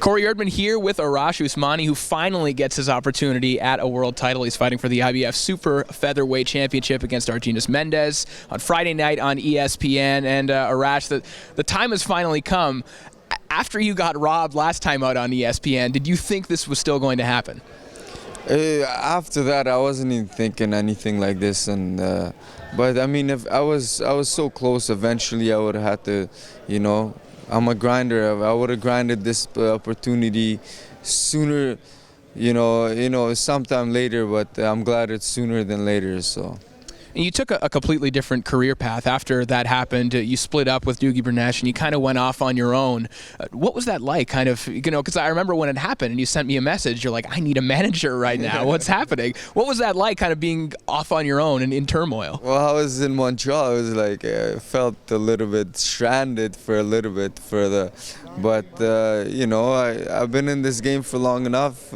Corey Erdman here with Arash Usmanee, who finally gets his opportunity at a world title. He's fighting for the IBF Super Featherweight Championship against Argenis Mendez on Friday night on ESPN. And Arash, the time has finally come. After you got robbed last time out on ESPN, did you think this was still going to happen? After that, I wasn't even thinking anything like this, but I mean, if I was so close. Eventually, I would have had to, I'm a grinder. I would have grinded this opportunity sooner, sometime later. But I'm glad it's sooner than later. So. And you took a completely different career path after that happened. You split up with Doogie Bernesh and you kind of went off on your own. What was that like, kind of, because I remember when it happened and you sent me a message, you're like, I need a manager right now. What's happening? What was that like, kind of being off on your own and in turmoil? Well, I was in Montreal. I was like, I felt a little bit stranded for a little bit but I've been in this game for long enough,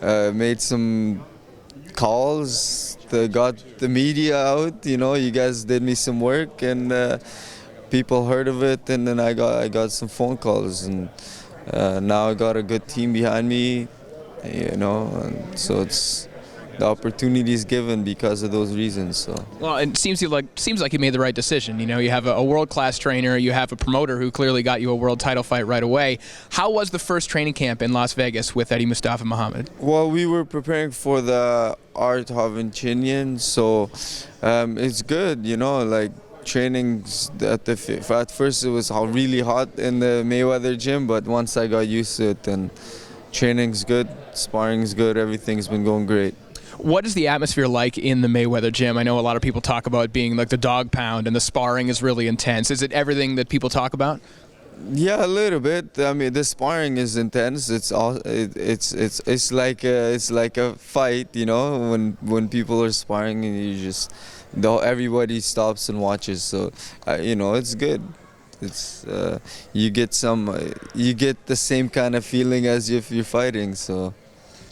made some calls, got the media out, you guys did me some work and people heard of it, and then I got some phone calls, and now I got a good team behind me, and so it's the opportunity is given because of those reasons. So. Well, it seems like you made the right decision. You have a world-class trainer, you have a promoter who clearly got you a world title fight right away. How was the first training camp in Las Vegas with Eddie Mustafa Muhammad? Well, we were preparing for the Art Hovnician, so it's good, trainings at first it was really hot in the Mayweather gym, but once I got used to it, and training's good, sparring's good, everything's been going great. What is the atmosphere like in the Mayweather gym? I know a lot of people talk about it being like the dog pound and the sparring is really intense. Is it everything that people talk about? Yeah, a little bit. I mean, the sparring is intense. It's like a fight, when people are sparring and everybody stops and watches. So, it's good. It's you get the same kind of feeling as if you're fighting. So.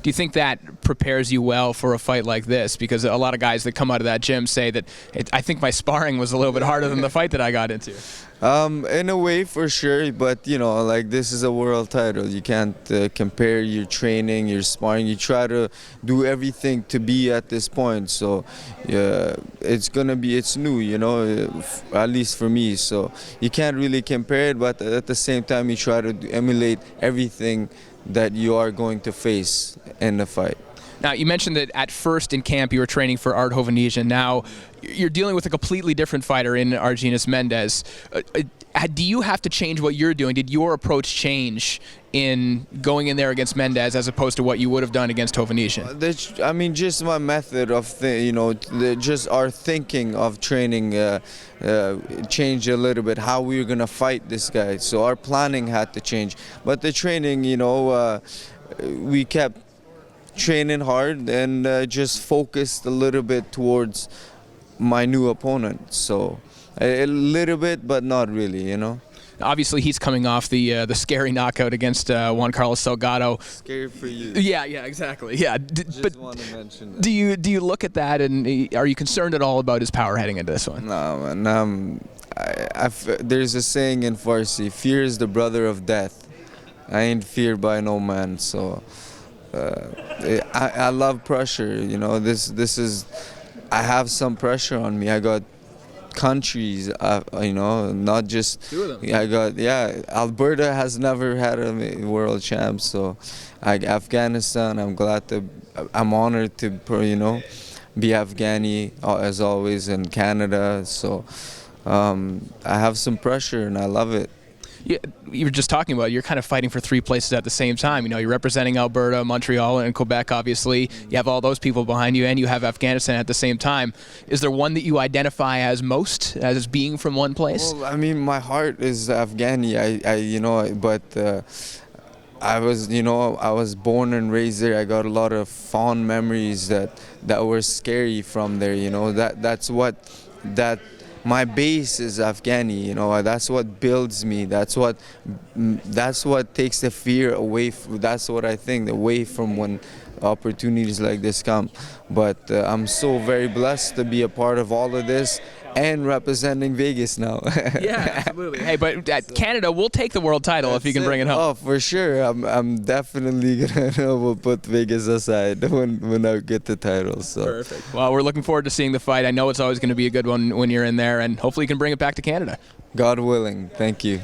Do you think that prepares you well for a fight like this? Because a lot of guys that come out of that gym say that I think my sparring was a little bit harder than the fight that I got into. In a way, for sure, but this is a world title. You can't compare your training, your sparring. You try to do everything to be at this point. So, it's new, at least for me. So you can't really compare it, but at the same time, you try to emulate everything that you are going to face in the fight. Now, you mentioned that at first in camp you were training for Art Hovnician. Now you're dealing with a completely different fighter in Argenis Mendez. Do you have to change what you're doing? Did your approach change in going in there against Mendez as opposed to what you would have done against Hovnician? I mean, just my method of, just our thinking of training changed a little bit, how we were going to fight this guy. So our planning had to change. But the training, we kept training hard and just focused a little bit towards my new opponent. So a little bit, but not really, Obviously, he's coming off the scary knockout against Juan Carlos Salgado. Scary for you. Yeah, exactly. Yeah, just want to mention that. Do you look at that and are you concerned at all about his power heading into this one? No, man. There's a saying in Farsi: "Fear is the brother of death." I ain't feared by no man. So I love pressure. This is. I have some pressure on me. I got countries, not just. Two of them. Alberta has never had a world champ, so Afghanistan. I'm honored to, be Afghani as always, in Canada. So I have some pressure and I love it. Yeah, you were just talking about you're kind of fighting for three places at the same time. You're representing Alberta, Montreal, and Quebec, obviously. You have all those people behind you, and you have Afghanistan at the same time. Is there one that you identify as most, as being from one place? Well, I mean, my heart is Afghani. I was born and raised there. I got a lot of fond memories that were scary from there. That my base is Afghani, that's what builds me. That's what takes the fear away. That's what I think, away from when opportunities like this come. But I'm so very blessed to be a part of all of this, and representing Vegas now. Yeah, absolutely. Hey, but Canada will take the world title if you can bring it home. Oh, for sure. I'm definitely gonna we'll put Vegas aside when I get the title. So. Perfect. Well, we're looking forward to seeing the fight. I know it's always going to be a good one when you're in there, and hopefully you can bring it back to Canada. God willing. Thank you.